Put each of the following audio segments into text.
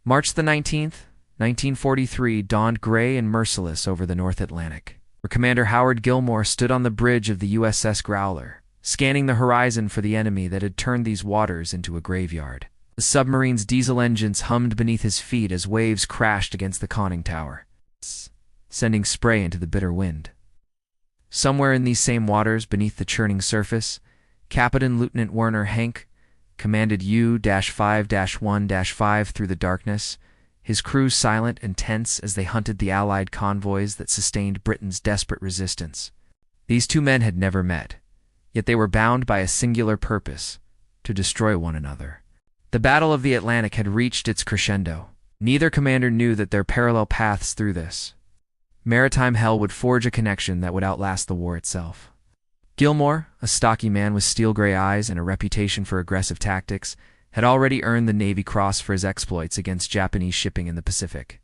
March the 19th, 1943 dawned gray and merciless over the North Atlantic, where Commander Howard Gilmore stood on the bridge of the USS Growler, scanning the horizon for the enemy that had turned these waters into a graveyard. The submarine's diesel engines hummed beneath his feet as waves crashed against the conning tower, sending spray into the bitter wind. Somewhere in these same waters, beneath the churning surface, Captain Lieutenant Werner Henk commanded U-5-1-5 through the darkness, his crew silent and tense as they hunted the Allied convoys that sustained Britain's desperate resistance. These two men had never met, yet they were bound by a singular purpose: to destroy one another. The Battle of the Atlantic had reached its crescendo. Neither commander knew that their parallel paths through this maritime hell would forge a connection that would outlast the war itself. Gilmore, a stocky man with steel-gray eyes and a reputation for aggressive tactics, had already earned the Navy Cross for his exploits against Japanese shipping in the Pacific.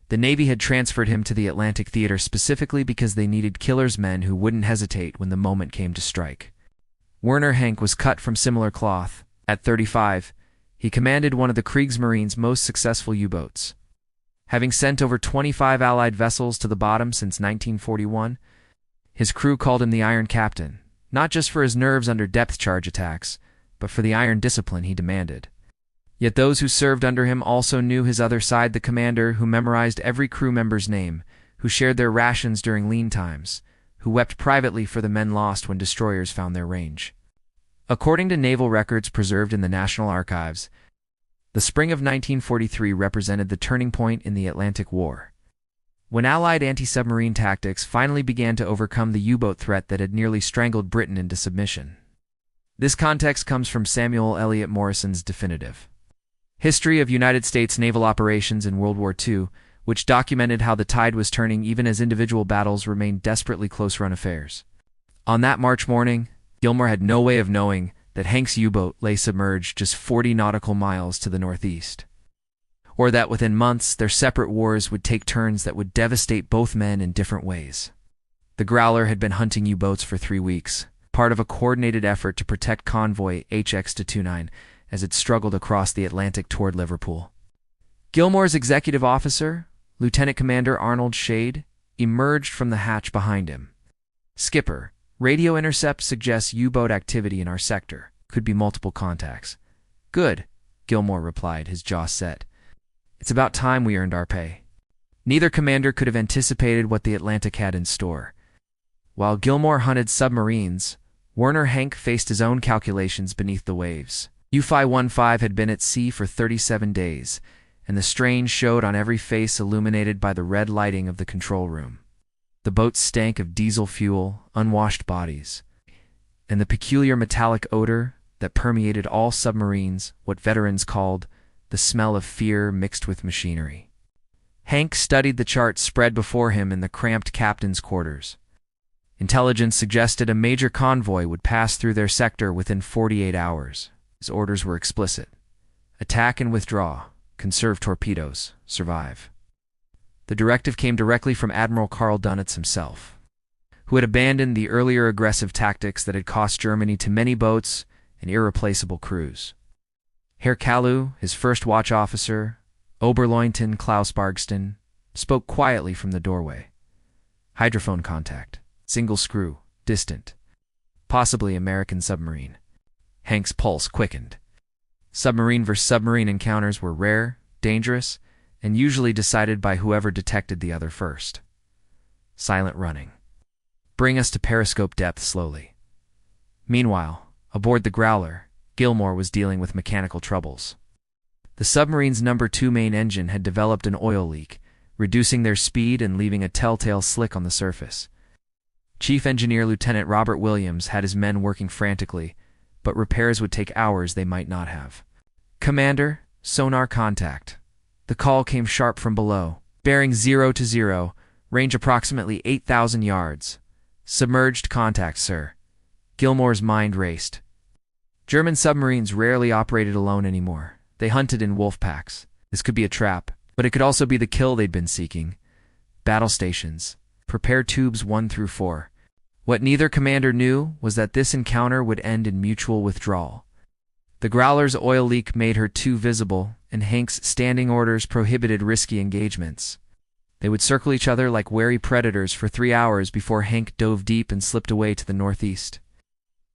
The Navy had transferred him to the Atlantic Theater specifically because they needed killer's men who wouldn't hesitate when the moment came to strike. Werner Henk was cut from similar cloth. At 35, he commanded one of the Kriegsmarine's most successful U-boats. Having sent over 25 Allied vessels to the bottom since 1941, his crew called him the Iron Captain, not just for his nerves under depth charge attacks, but for the iron discipline he demanded. Yet those who served under him also knew his other side, the commander who memorized every crew member's name, who shared their rations during lean times, who wept privately for the men lost when destroyers found their range. According to naval records preserved in the National Archives, the spring of 1943 represented the turning point in the Atlantic War, when Allied anti-submarine tactics finally began to overcome the U-boat threat that had nearly strangled Britain into submission. This context comes from Samuel Eliot Morrison's definitive History of United States Naval Operations in World War II, which documented how the tide was turning even as individual battles remained desperately close-run affairs. On that March morning, Gilmore had no way of knowing that Henk's U-boat lay submerged just 40 nautical miles to the northeast, or that within months their separate wars would take turns that would devastate both men in different ways. The Growler had been hunting U-boats for 3 weeks, part of a coordinated effort to protect convoy HX-29 as it struggled across the Atlantic toward Liverpool. Gilmore's executive officer, Lieutenant Commander Arnold Shade, emerged from the hatch behind him. "Skipper, radio intercept suggests U-boat activity in our sector. Could be multiple contacts." "Good," Gilmore replied, his jaw set. "It's about time we earned our pay." Neither commander could have anticipated what the Atlantic had in store. While Gilmore hunted submarines, Werner Henk faced his own calculations beneath the waves. U-515 had been at sea for 37 days, and the strain showed on every face illuminated by the red lighting of the control room. The boat stank of diesel fuel, unwashed bodies, and the peculiar metallic odor that permeated all submarines, what veterans called the smell of fear mixed with machinery. Henk studied the chart spread before him in the cramped captain's quarters. Intelligence suggested a major convoy would pass through their sector within 48 hours. His orders were explicit: attack and withdraw, conserve torpedoes, survive. The directive came directly from Admiral Karl Dönitz himself, who had abandoned the earlier aggressive tactics that had cost Germany too many boats and irreplaceable crews. Herr Kalu, his first watch officer, Oberleutnant Klaus Bargston, spoke quietly from the doorway. Hydrophone contact, single screw, distant, possibly American submarine. Henk's pulse quickened. Submarine versus submarine encounters were rare, dangerous, and usually decided by whoever detected the other first. Silent running. Bring us to periscope depth slowly. Meanwhile, aboard the Growler, Gilmore was dealing with mechanical troubles. The submarine's number 2 main engine had developed an oil leak, reducing their speed and leaving a telltale slick on the surface. Chief Engineer Lieutenant Robert Williams had his men working frantically, but repairs would take hours they might not have. "Commander, sonar contact." The call came sharp from below. "Bearing 0-0, range approximately 8,000 yards. Submerged contact, sir." Gilmore's mind raced. German submarines rarely operated alone anymore. They hunted in wolf packs. This could be a trap, but it could also be the kill they'd been seeking. Battle stations. Prepare tubes 1 through 4. What neither commander knew was that this encounter would end in mutual withdrawal. The Growler's oil leak made her too visible, and Hank's standing orders prohibited risky engagements. They would circle each other like wary predators for 3 hours before Hank dove deep and slipped away to the northeast,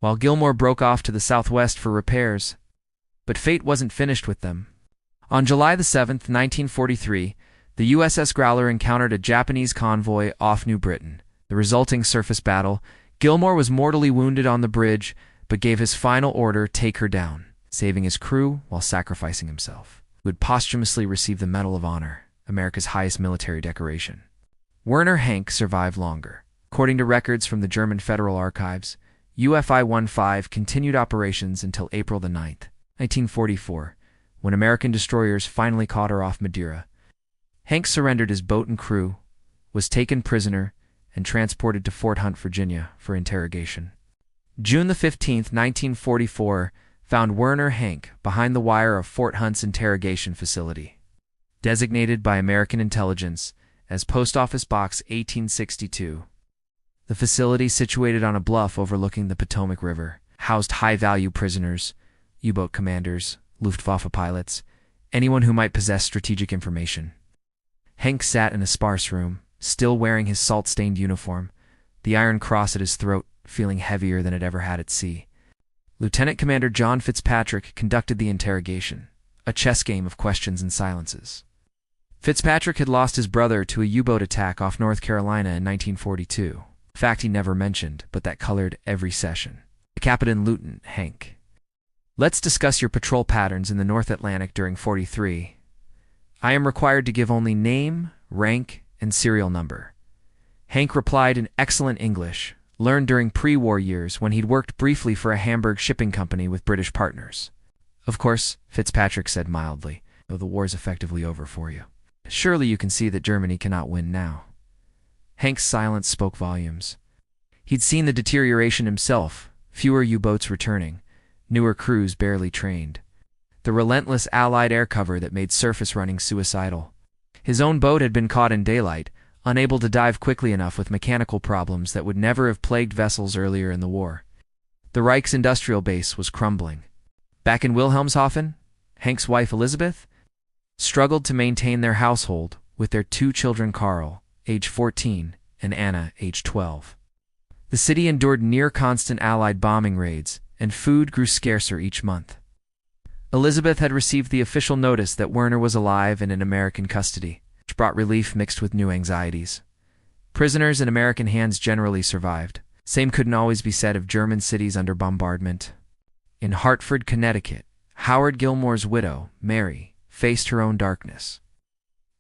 while Gilmore broke off to the southwest for repairs. But fate wasn't finished with them. On July the 7th, 1943, the USS Growler encountered a Japanese convoy off New Britain. The resulting surface battle, Gilmore was mortally wounded on the bridge, but gave his final order, "Take her down," saving his crew while sacrificing himself. He would posthumously receive the Medal of Honor, America's highest military decoration. Werner Hank survived longer. According to records from the German Federal Archives, UFI-15 continued operations until April the 9th, 1944, when American destroyers finally caught her off Madeira. Hank surrendered his boat and crew, was taken prisoner, and transported to Fort Hunt, Virginia, for interrogation. June the 15th, 1944, found Werner Hank behind the wire of Fort Hunt's interrogation facility, designated by American intelligence as Post Office Box 1862. The facility, situated on a bluff overlooking the Potomac River, housed high-value prisoners, U-boat commanders, Luftwaffe pilots, anyone who might possess strategic information. Hank sat in a sparse room, still wearing his salt-stained uniform, the Iron Cross at his throat feeling heavier than it ever had at sea. Lieutenant Commander John Fitzpatrick conducted the interrogation, a chess game of questions and silences. Fitzpatrick had lost his brother to a U-boat attack off North Carolina in 1942, a fact he never mentioned, but that colored every session. The Captain Lieutenant Hank: "Let's discuss your patrol patterns in the North Atlantic during 43. I am required to give only name, rank, and serial number." Hank replied in excellent English, learned during pre-war years when he'd worked briefly for a Hamburg shipping company with British partners. "Of course," Fitzpatrick said mildly, "though the war's effectively over for you. Surely you can see that Germany cannot win now." Hank's silence spoke volumes. He'd seen the deterioration himself, fewer U-boats returning, newer crews barely trained, the relentless Allied air cover that made surface running suicidal. His own boat had been caught in daylight, unable to dive quickly enough with mechanical problems that would never have plagued vessels earlier in the war. The Reich's industrial base was crumbling. Back in Wilhelmshaven, Hank's wife Elizabeth struggled to maintain their household with their 2 children, Carl, age 14, and Anna, age 12. The city endured near-constant Allied bombing raids, and food grew scarcer each month. Elizabeth had received the official notice that Werner was alive and in American custody, which brought relief mixed with new anxieties. Prisoners in American hands generally survived. Same couldn't always be said of German cities under bombardment. In Hartford, Connecticut, Howard Gilmore's widow, Mary, faced her own darkness.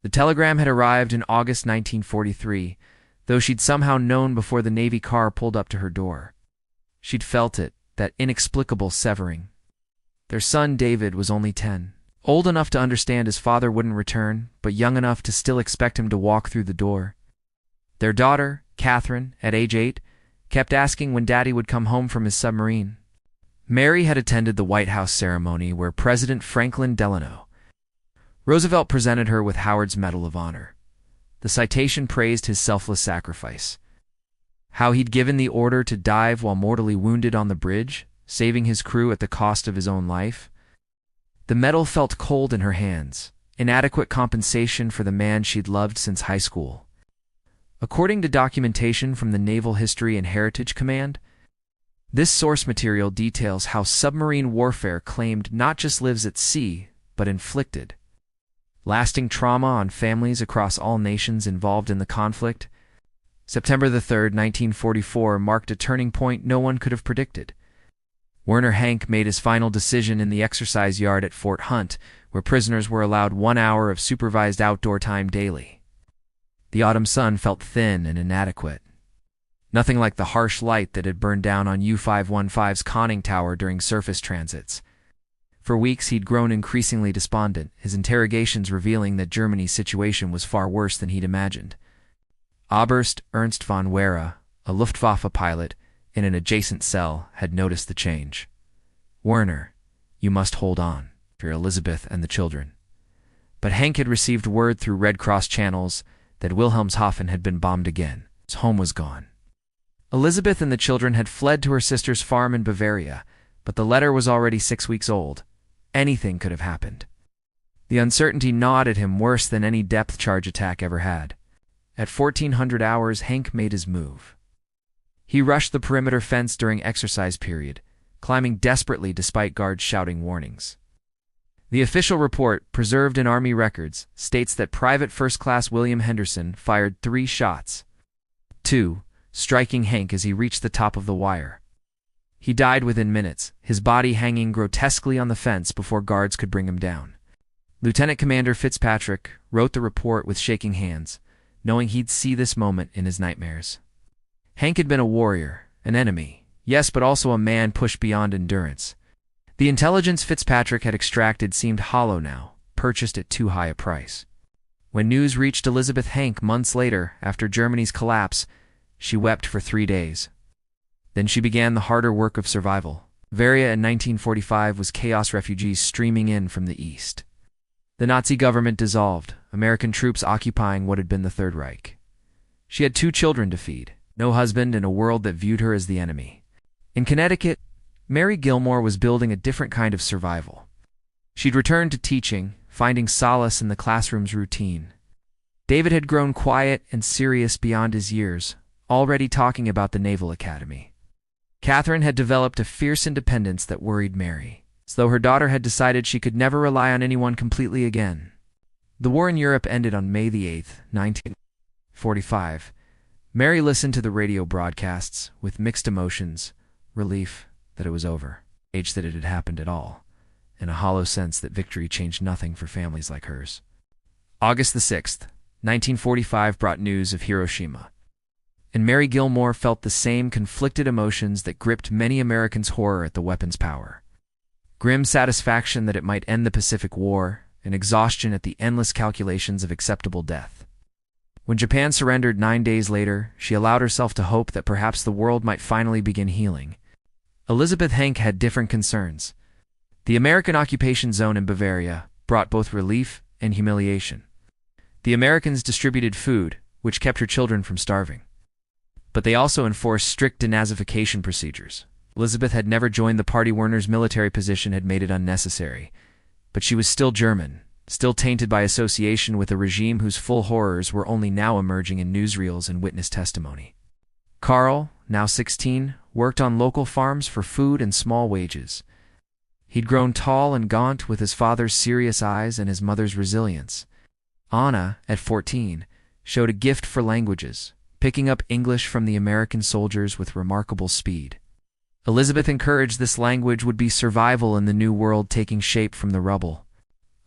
The telegram had arrived in August 1943, though she'd somehow known before the Navy car pulled up to her door. She'd felt it, that inexplicable severing. Their son, David, was only 10. Old enough to understand his father wouldn't return, but young enough to still expect him to walk through the door. Their daughter, Catherine, at age 8, kept asking when Daddy would come home from his submarine. Mary had attended the White House ceremony where President Franklin Delano Roosevelt presented her with Howard's Medal of Honor. The citation praised his selfless sacrifice, how he'd given the order to dive while mortally wounded on the bridge, saving his crew at the cost of his own life. The medal felt cold in her hands, inadequate compensation for the man she'd loved since high school. According to documentation from the Naval History and Heritage Command, this source material details how submarine warfare claimed not just lives at sea, but inflicted lasting trauma on families across all nations involved in the conflict. September the 3rd, 1944 marked a turning point no one could have predicted. Werner Hank made his final decision in the exercise yard at Fort Hunt, where prisoners were allowed 1 hour of supervised outdoor time daily. The autumn sun felt thin and inadequate. Nothing like the harsh light that had burned down on U-515's conning tower during surface transits. For weeks he'd grown increasingly despondent, his interrogations revealing that Germany's situation was far worse than he'd imagined. Oberst Ernst von Wehre, a Luftwaffe pilot, in an adjacent cell, had noticed the change. "Werner, you must hold on for Elizabeth and the children." But Hank had received word through Red Cross channels that Wilhelmshaven had been bombed again. His home was gone. Elizabeth and the children had fled to her sister's farm in Bavaria, but the letter was already 6 weeks old. Anything could have happened. The uncertainty gnawed at him worse than any depth charge attack ever had. At 1400 hours, Hank made his move. He rushed the perimeter fence during exercise period, climbing desperately despite guards shouting warnings. The official report, preserved in Army records, states that Private First Class William Henderson fired 3 shots, 2, striking Hank as he reached the top of the wire. He died within minutes, his body hanging grotesquely on the fence before guards could bring him down. Lieutenant Commander Fitzpatrick wrote the report with shaking hands, knowing he'd see this moment in his nightmares. Hank had been a warrior, an enemy, yes, but also a man pushed beyond endurance. The intelligence Fitzpatrick had extracted seemed hollow now, purchased at too high a price. When news reached Elizabeth Hank months later, after Germany's collapse, she wept for 3 days. Then she began the harder work of survival. Bavaria in 1945 was chaos refugees streaming in from the east. The Nazi government dissolved, American troops occupying what had been the Third Reich. She had 2 children to feed, no husband, in a world that viewed her as the enemy. In Connecticut, Mary Gilmore was building a different kind of survival. She'd returned to teaching, finding solace in the classroom's routine. David had grown quiet and serious beyond his years, already talking about the Naval Academy. Catherine had developed a fierce independence that worried Mary, as though her daughter had decided she could never rely on anyone completely again. The war in Europe ended on May the 8th, 1945. Mary listened to the radio broadcasts with mixed emotions, relief that it was over, rage that it had happened at all, and a hollow sense that victory changed nothing for families like hers. August the 6th, 1945 brought news of Hiroshima, and Mary Gilmore felt the same conflicted emotions that gripped many Americans' horror at the weapon's power. Grim satisfaction that it might end the Pacific War, and exhaustion at the endless calculations of acceptable death. When Japan surrendered 9 days later, she allowed herself to hope that perhaps the world might finally begin healing. Elizabeth Hank had different concerns. The American occupation zone in Bavaria brought both relief and humiliation. The Americans distributed food, which kept her children from starving. But they also enforced strict denazification procedures. Elizabeth had never joined the party. Werner's military position had made it unnecessary. But she was still German, still tainted by association with a regime whose full horrors were only now emerging in newsreels and witness testimony. Carl, now 16, worked on local farms for food and small wages. He'd grown tall and gaunt with his father's serious eyes and his mother's resilience. Anna, at 14, showed a gift for languages, picking up English from the American soldiers with remarkable speed. Elizabeth encouraged this language would be survival in the new world taking shape from the rubble.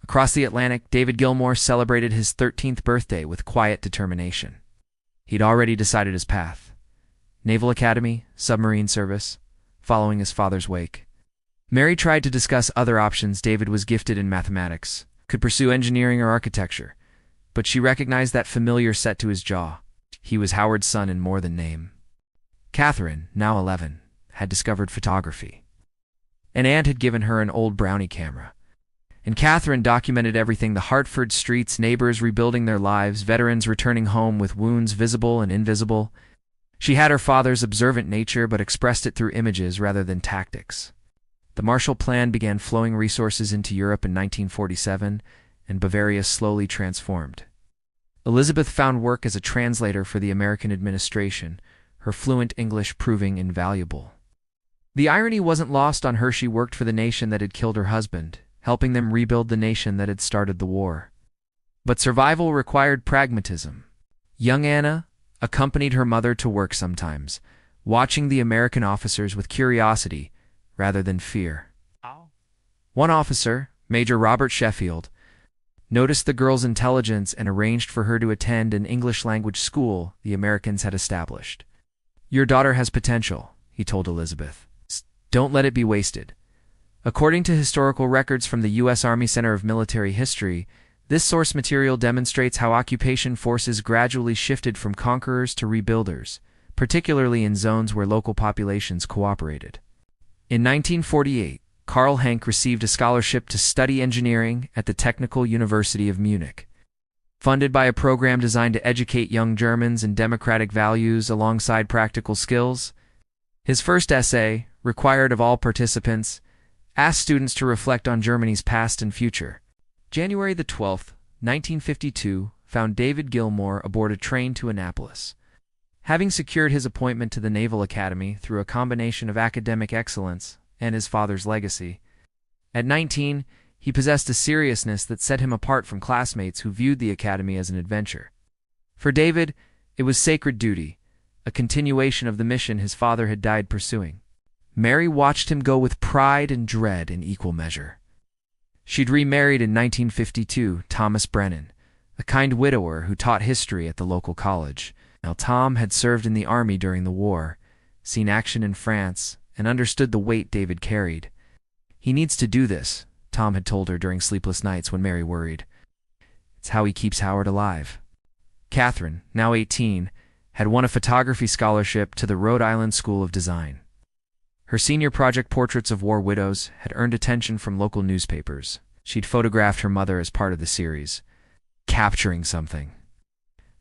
Across the Atlantic, David Gilmore celebrated his 13th birthday with quiet determination. He'd already decided his path. Naval Academy, submarine service, following his father's wake. Mary tried to discuss other options. David was gifted in mathematics, could pursue engineering or architecture, but she recognized that familiar set to his jaw. He was Howard's son in more than name. Catherine, now 11, had discovered photography. An aunt had given her an old Brownie camera. And Catherine documented everything: the Hartford streets, neighbors rebuilding their lives, veterans returning home with wounds visible and invisible. She had her father's observant nature, but expressed it through images rather than tactics. The Marshall Plan began flowing resources into Europe in 1947, and Bavaria slowly transformed. Elizabeth found work as a translator for the American administration, her fluent English proving invaluable. The irony wasn't lost on her. She worked for the nation that had killed her husband, helping them rebuild the nation that had started the war. But survival required pragmatism. Young Anna accompanied her mother to work sometimes, watching the American officers with curiosity rather than fear. One officer, Major Robert Sheffield, noticed the girl's intelligence and arranged for her to attend an English-language school the Americans had established. "Your daughter has potential," he told Elizabeth. "Don't let it be wasted." According to historical records from the U.S. Army Center of Military History, this source material demonstrates how occupation forces gradually shifted from conquerors to rebuilders, particularly in zones where local populations cooperated. In 1948, Karl Hank received a scholarship to study engineering at the Technical University of Munich. Funded by a program designed to educate young Germans in democratic values alongside practical skills, his first essay, required of all participants, asked students to reflect on Germany's past and future. January the 12th, 1952, found David Gilmour aboard a train to Annapolis. Having secured his appointment to the Naval Academy through a combination of academic excellence and his father's legacy, at 19, he possessed a seriousness that set him apart from classmates who viewed the academy as an adventure. For David, it was sacred duty, a continuation of the mission his father had died pursuing. Mary watched him go with pride and dread in equal measure. She'd remarried in 1952 Thomas Brennan, a kind widower who taught history at the local college. Now Tom had served in the army during the war, seen action in France, and understood the weight David carried. "He needs to do this," Tom had told her during sleepless nights when Mary worried. "It's how he keeps Howard alive." Catherine, now 18, had won a photography scholarship to the Rhode Island School of Design. Her senior project, Portraits of War Widows, had earned attention from local newspapers. She'd photographed her mother as part of the series, capturing something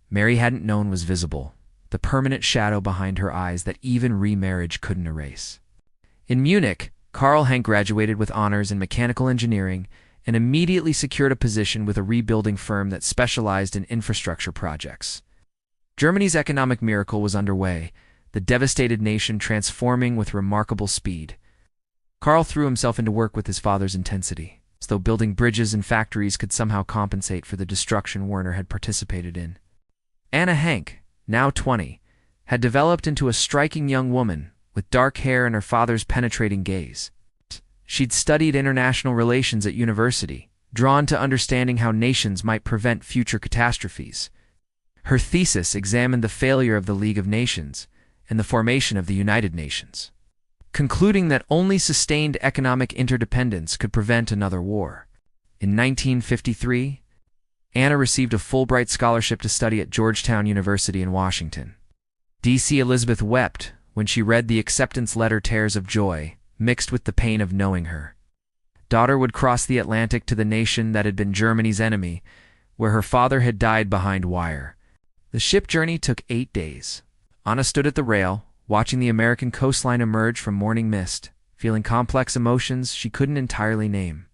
Mary hadn't known was visible, the permanent shadow behind her eyes that even remarriage couldn't erase. In Munich, Karl Henk graduated with honors in mechanical engineering and immediately secured a position with a rebuilding firm that specialized in infrastructure projects. Germany's economic miracle was underway, the devastated nation transforming with remarkable speed. Karl threw himself into work with his father's intensity, as though building bridges and factories could somehow compensate for the destruction Werner had participated in. Anna Henk, now 20, had developed into a striking young woman with dark hair and her father's penetrating gaze. She'd studied international relations at university, drawn to understanding how nations might prevent future catastrophes. Her thesis examined the failure of the League of Nations and the formation of the United Nations, concluding that only sustained economic interdependence could prevent another war. In 1953, Anna received a Fulbright scholarship to study at Georgetown University in Washington, D.C. Elizabeth wept when she read the acceptance letter, tears of joy mixed with the pain of knowing her daughter would cross the Atlantic to the nation that had been Germany's enemy, where her father had died behind wire. The ship journey took 8 days. Anna stood at the rail, watching the American coastline emerge from morning mist, feeling complex emotions she couldn't entirely name.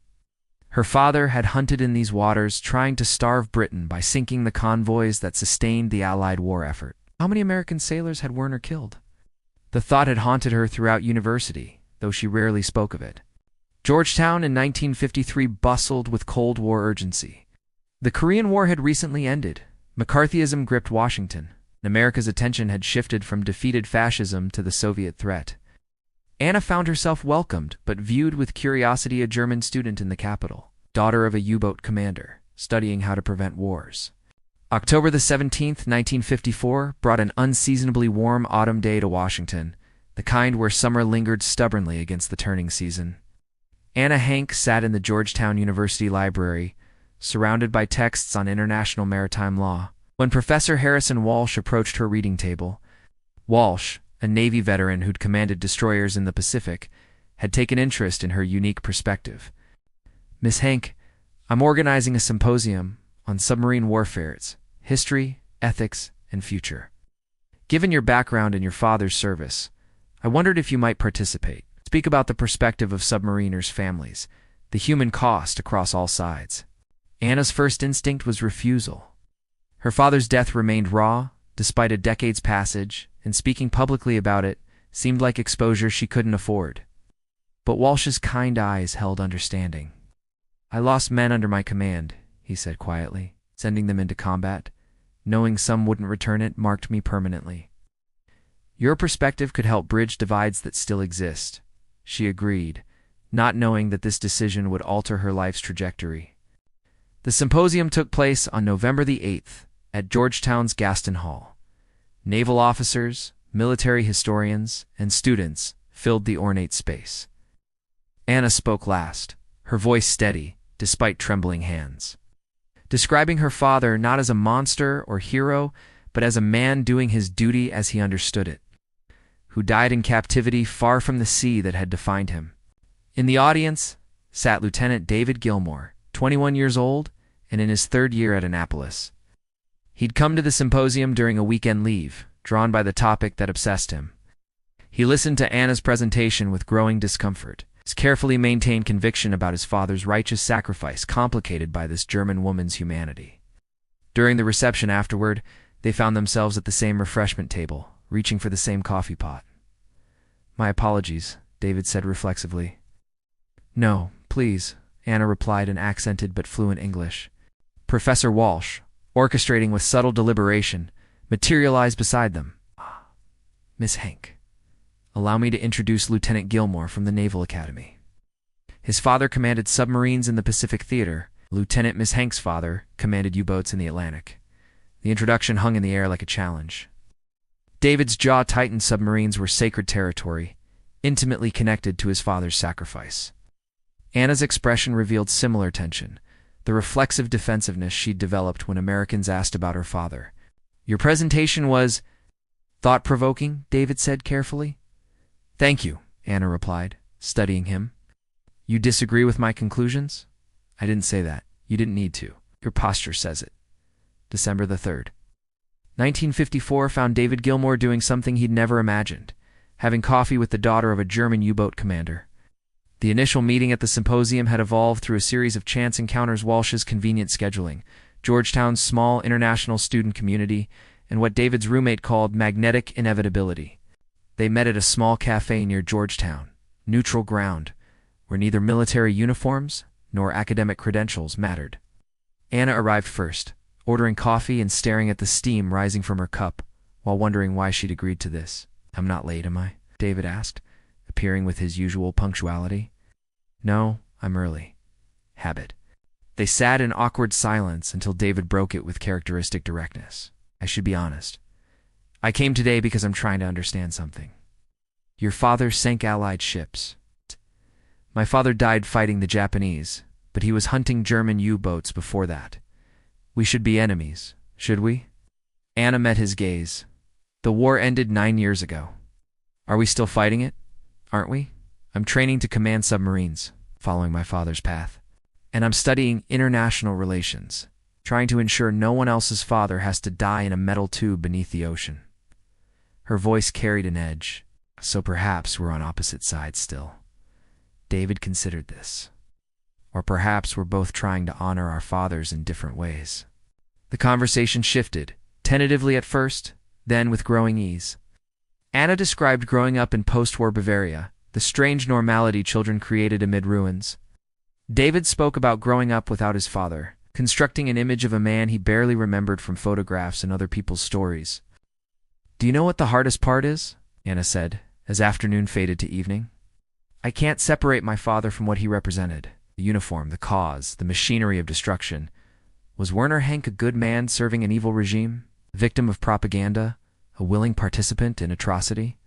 Her father had hunted in these waters, trying to starve Britain by sinking the convoys that sustained the Allied war effort. How many American sailors had Werner killed? The thought had haunted her throughout university, though she rarely spoke of it. Georgetown in 1953 bustled with Cold War urgency. The Korean War had recently ended. McCarthyism gripped Washington, and America's attention had shifted from defeated fascism to the Soviet threat. Anna found herself welcomed, but viewed with curiosity, a German student in the capital, daughter of a U-boat commander, studying how to prevent wars. October the 17th, 1954, brought an unseasonably warm autumn day to Washington, the kind where summer lingered stubbornly against the turning season. Anna Henk sat in the Georgetown University library, surrounded by texts on international maritime law, when Professor Harrison Walsh approached her reading table. Walsh, a Navy veteran who'd commanded destroyers in the Pacific, had taken interest in her unique perspective. "Miss Henk, I'm organizing a symposium on submarine warfare, its history, ethics, and future. Given your background and your father's service, I wondered if you might participate. Speak about the perspective of submariners' families, the human cost across all sides." Anna's first instinct was refusal. Her father's death remained raw, despite a decade's passage, and speaking publicly about it seemed like exposure she couldn't afford. But Walsh's kind eyes held understanding. "I lost men under my command," he said quietly, "sending them into combat. Knowing some wouldn't return it marked me permanently." "Your perspective could help bridge divides that still exist," she agreed, not knowing that this decision would alter her life's trajectory. The symposium took place on November the 8th at Georgetown's Gaston Hall. Naval officers, military historians, and students filled the ornate space. Anna spoke last, her voice steady, despite trembling hands, describing her father not as a monster or hero, but as a man doing his duty as he understood it, who died in captivity far from the sea that had defined him. In the audience sat Lieutenant David Gilmour, 21 years old and in his 3rd year at Annapolis. He'd come to the symposium during a weekend leave, drawn by the topic that obsessed him. He listened to Anna's presentation with growing discomfort. His carefully maintained conviction about his father's righteous sacrifice complicated by this German woman's humanity. During the reception afterward, they found themselves at the same refreshment table, reaching for the same coffee pot. "My apologies," David said reflexively. "No, please," Anna replied in accented but fluent English. Professor Walsh, orchestrating with subtle deliberation, materialized beside them. "Miss Hank, allow me to introduce Lieutenant Gilmore from the Naval Academy." His father commanded submarines in the Pacific Theater. Lieutenant Miss Hank's father commanded U-boats in the Atlantic. The introduction hung in the air like a challenge. David's jaw tightened. Submarines were sacred territory, intimately connected to his father's sacrifice. Anna's expression revealed similar tension, the reflexive defensiveness she'd developed when Americans asked about her father. "Your presentation was thought-provoking," David said carefully. "Thank you," Anna replied, studying him. "You disagree with my conclusions?" "I didn't say that. You didn't need to. Your posture says it." December the 3rd. 1954 found David Gilmore doing something he'd never imagined, having coffee with the daughter of a German U-boat commander. The initial meeting at the symposium had evolved through a series of chance encounters. Walsh's convenient scheduling, Georgetown's small international student community, and what David's roommate called magnetic inevitability. They met at a small cafe near Georgetown, neutral ground, where neither military uniforms nor academic credentials mattered. Anna arrived first, ordering coffee and staring at the steam rising from her cup, while wondering why she'd agreed to this. "I'm not late, am I?" David asked, appearing with his usual punctuality. "No, I'm early." Habit. They sat in awkward silence until David broke it with characteristic directness. "I should be honest. I came today because I'm trying to understand something. Your father sank Allied ships. My father died fighting the Japanese, but he was hunting German U-boats before that. We should be enemies, should we?" Anna met his gaze. "The war ended 9 years ago. Are we still fighting it? Aren't we? I'm training to command submarines, following my father's path. And I'm studying international relations, trying to ensure no one else's father has to die in a metal tube beneath the ocean." Her voice carried an edge, so perhaps we're on opposite sides still. David considered this. Or perhaps we're both trying to honor our fathers in different ways. The conversation shifted, tentatively at first, then with growing ease. Anna described growing up in post-war Bavaria, the strange normality children created amid ruins. David spoke about growing up without his father, constructing an image of a man he barely remembered from photographs and other people's stories. "Do you know what the hardest part is?" Anna said, as afternoon faded to evening. "I can't separate my father from what he represented. The uniform, the cause, the machinery of destruction. Was Werner Henk a good man serving an evil regime? A victim of propaganda? A willing participant in atrocity?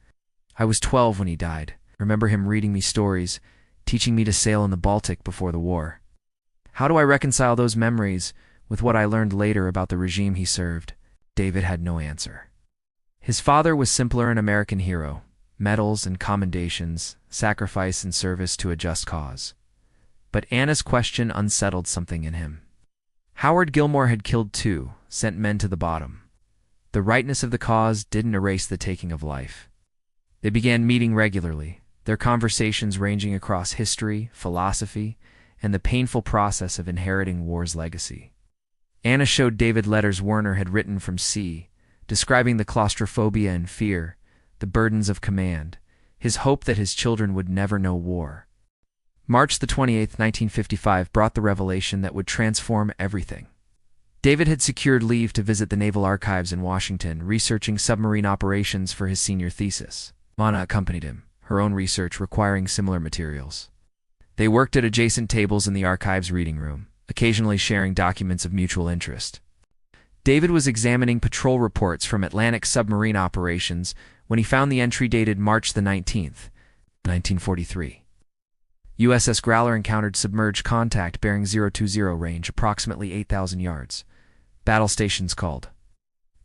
I was 12 when he died. Remember him reading me stories, teaching me to sail in the Baltic before the war. How do I reconcile those memories with what I learned later about the regime he served?" David had no answer. His father was simpler, an American hero. Medals and commendations, sacrifice and service to a just cause. But Anna's question unsettled something in him. Howard Gilmore had killed too, sent men to the bottom. The rightness of the cause didn't erase the taking of life. They began meeting regularly, their conversations ranging across history, philosophy, and the painful process of inheriting war's legacy. Anna showed David letters Werner had written from sea, describing the claustrophobia and fear, the burdens of command, his hope that his children would never know war. March the 28th, 1955 brought the revelation that would transform everything. David had secured leave to visit the Naval Archives in Washington, researching submarine operations for his senior thesis. Anna accompanied him, her own research requiring similar materials. They worked at adjacent tables in the archives reading room, occasionally sharing documents of mutual interest. David was examining patrol reports from Atlantic submarine operations when he found the entry dated March the 19th, 1943. USS Growler encountered submerged contact bearing 020 range, approximately 8,000 yards. Battle stations called.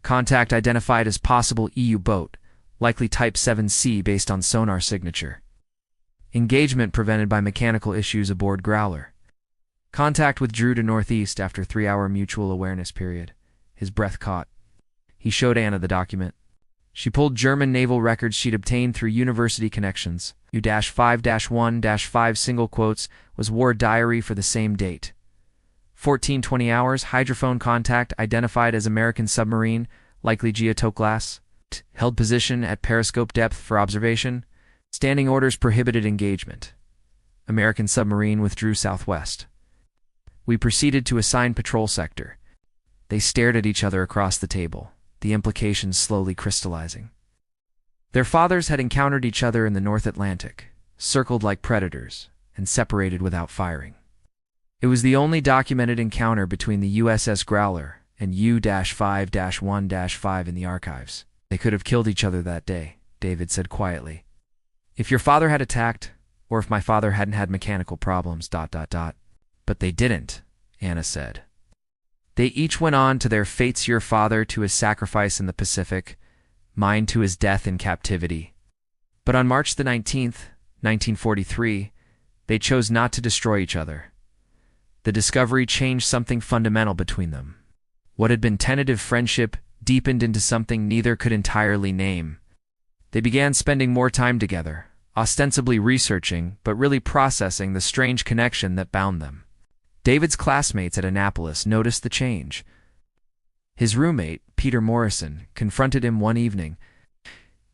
Contact identified as possible EU boat, likely Type 7C based on sonar signature. Engagement prevented by mechanical issues aboard Growler. Contact withdrew to northeast after 3-hour mutual awareness period. His breath caught. He showed Anna the document. She pulled German naval records she'd obtained through university connections. U-5-1-5 single quotes was war diary for the same date. 14:20 hours, hydrophone contact identified as American submarine, likely geotope glass. Held position at periscope depth for observation. Standing orders prohibited engagement. American submarine withdrew southwest. We proceeded to assign patrol sector. They stared at each other across the table, the implications slowly crystallizing. Their fathers had encountered each other in the North Atlantic, circled like predators, and separated without firing. It was the only documented encounter between the USS Growler and U-5-1-5 in the archives. They could have killed each other that day, David said quietly. If your father had attacked, or if my father hadn't had mechanical problems, ... But they didn't, Anna said. They each went on to their fates, your father to his sacrifice in the Pacific, mine to his death in captivity. But on March the 19th, 1943, they chose not to destroy each other. The discovery changed something fundamental between them. What had been tentative friendship deepened into something neither could entirely name. They began spending more time together, ostensibly researching, but really processing the strange connection that bound them. David's classmates at Annapolis noticed the change. His roommate, Peter Morrison, confronted him one evening.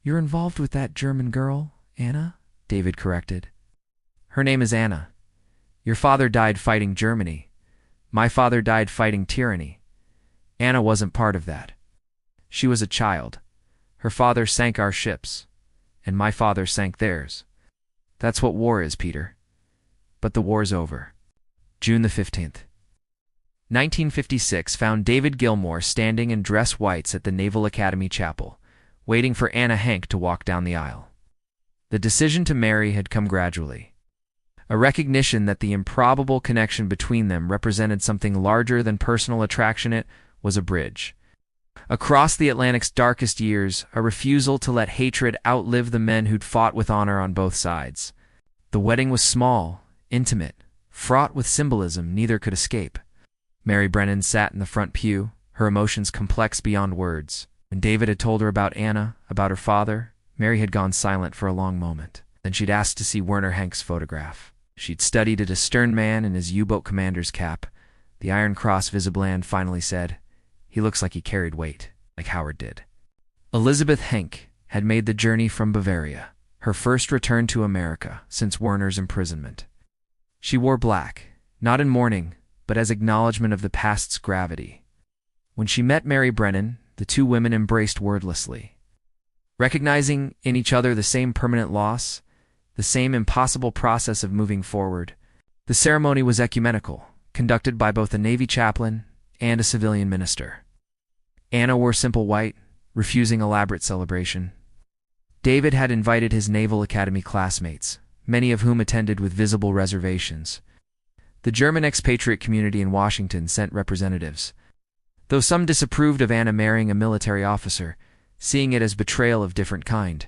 "You're involved with that German girl, Anna?" David corrected. "Her name is Anna. Your father died fighting Germany. My father died fighting tyranny. Anna wasn't part of that. She was a child. Her father sank our ships, and my father sank theirs. That's what war is, Peter. But the war's over." June the 15th. 1956 found David Gilmour standing in dress whites at the Naval Academy Chapel, waiting for Anna Hank to walk down the aisle. The decision to marry had come gradually. A recognition that the improbable connection between them represented something larger than personal attraction. It was a bridge. Across the Atlantic's darkest years, a refusal to let hatred outlive the men who'd fought with honor on both sides. The wedding was small, intimate, fraught with symbolism neither could escape. Mary Brennan sat in the front pew, her emotions complex beyond words. When David had told her about Anna, about her father, Mary had gone silent for a long moment. Then she'd asked to see Werner Henk's photograph. She'd studied it, a stern man in his U-boat commander's cap. The Iron Cross Visibland finally said, "He looks like he carried weight, like Howard did." Elizabeth Henk had made the journey from Bavaria, her first return to America since Werner's imprisonment. She wore black, not in mourning, but as acknowledgement of the past's gravity. When she met Mary Brennan, the two women embraced wordlessly. Recognizing in each other the same permanent loss, the same impossible process of moving forward, the ceremony was ecumenical, conducted by both a Navy chaplain and a civilian minister. Anna wore simple white, refusing elaborate celebration. David had invited his Naval Academy classmates, many of whom attended with visible reservations. The German expatriate community in Washington sent representatives. Though some disapproved of Anna marrying a military officer, seeing it as betrayal of different kind.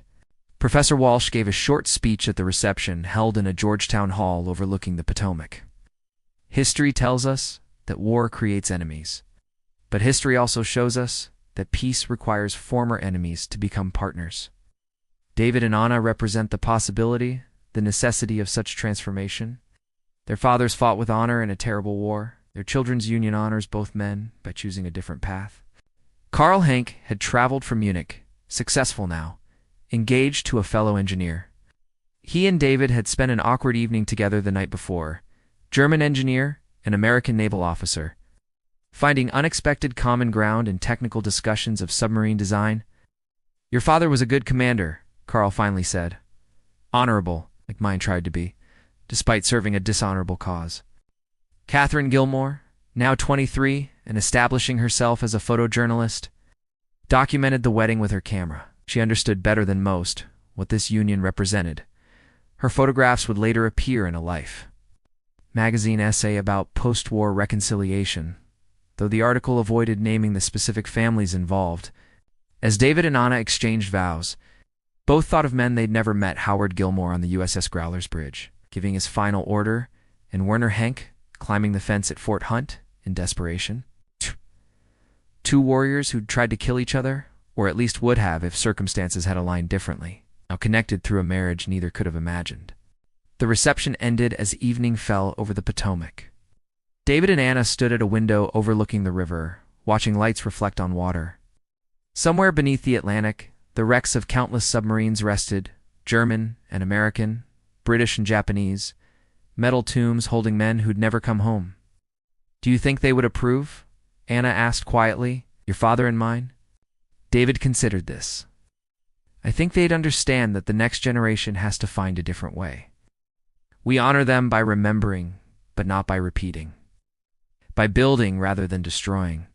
Professor Walsh gave a short speech at the reception held in a Georgetown hall overlooking the Potomac. History tells us that war creates enemies, but history also shows us that peace requires former enemies to become partners. David and Anna represent the possibility, the necessity of such transformation. Their fathers fought with honor in a terrible war. Their children's union honors both men by choosing a different path. Karl Henk had traveled from Munich, successful now, engaged to a fellow engineer. He and David had spent an awkward evening together the night before, German engineer and American naval officer. Finding unexpected common ground in technical discussions of submarine design. "Your father was a good commander," Karl finally said. "Honorable, like mine tried to be, despite serving a dishonorable cause." Catherine Gilmour, now 23 and establishing herself as a photojournalist, documented the wedding with her camera. She understood better than most what this union represented. Her photographs would later appear in a Life magazine essay about post-war reconciliation, though the article avoided naming the specific families involved. As David and Anna exchanged vows, both thought of men they'd never met: Howard Gilmour on the USS Growler's bridge, giving his final order, and Werner Henk climbing the fence at Fort Hunt in desperation. Two warriors who'd tried to kill each other, or at least would have if circumstances had aligned differently, now connected through a marriage neither could have imagined. The reception ended as evening fell over the Potomac. David and Anna stood at a window overlooking the river, watching lights reflect on water. Somewhere beneath the Atlantic, the wrecks of countless submarines rested, German and American, British and Japanese, metal tombs holding men who'd never come home. "Do you think they would approve?" Anna asked quietly. "Your father and mine?" David considered this. "I think they'd understand that the next generation has to find a different way. We honor them by remembering, but not by repeating. By building rather than destroying."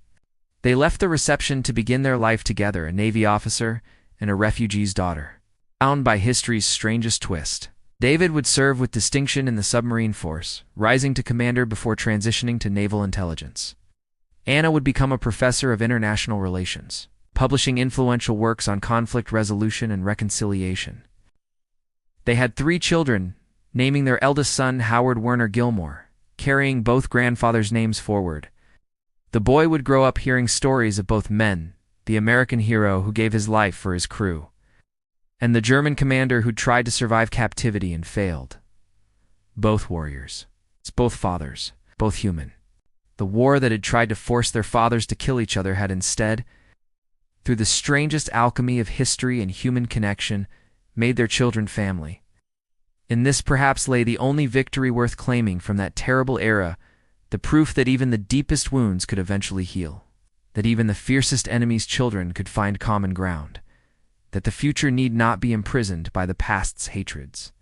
They left the reception to begin their life together, a Navy officer and a refugee's daughter. Bound by history's strangest twist, David would serve with distinction in the submarine force, rising to commander before transitioning to naval intelligence. Anna would become a professor of international relations, publishing influential works on conflict resolution and reconciliation. They had 3 children, naming their eldest son Howard Werner Gilmore, carrying both grandfathers' names forward. The boy would grow up hearing stories of both men, the American hero who gave his life for his crew, and the German commander who tried to survive captivity and failed. Both warriors. It's both fathers, both human. The war that had tried to force their fathers to kill each other had instead, through the strangest alchemy of history and human connection, made their children family. In this perhaps lay the only victory worth claiming from that terrible era, the proof that even the deepest wounds could eventually heal, that even the fiercest enemy's children could find common ground, that the future need not be imprisoned by the past's hatreds.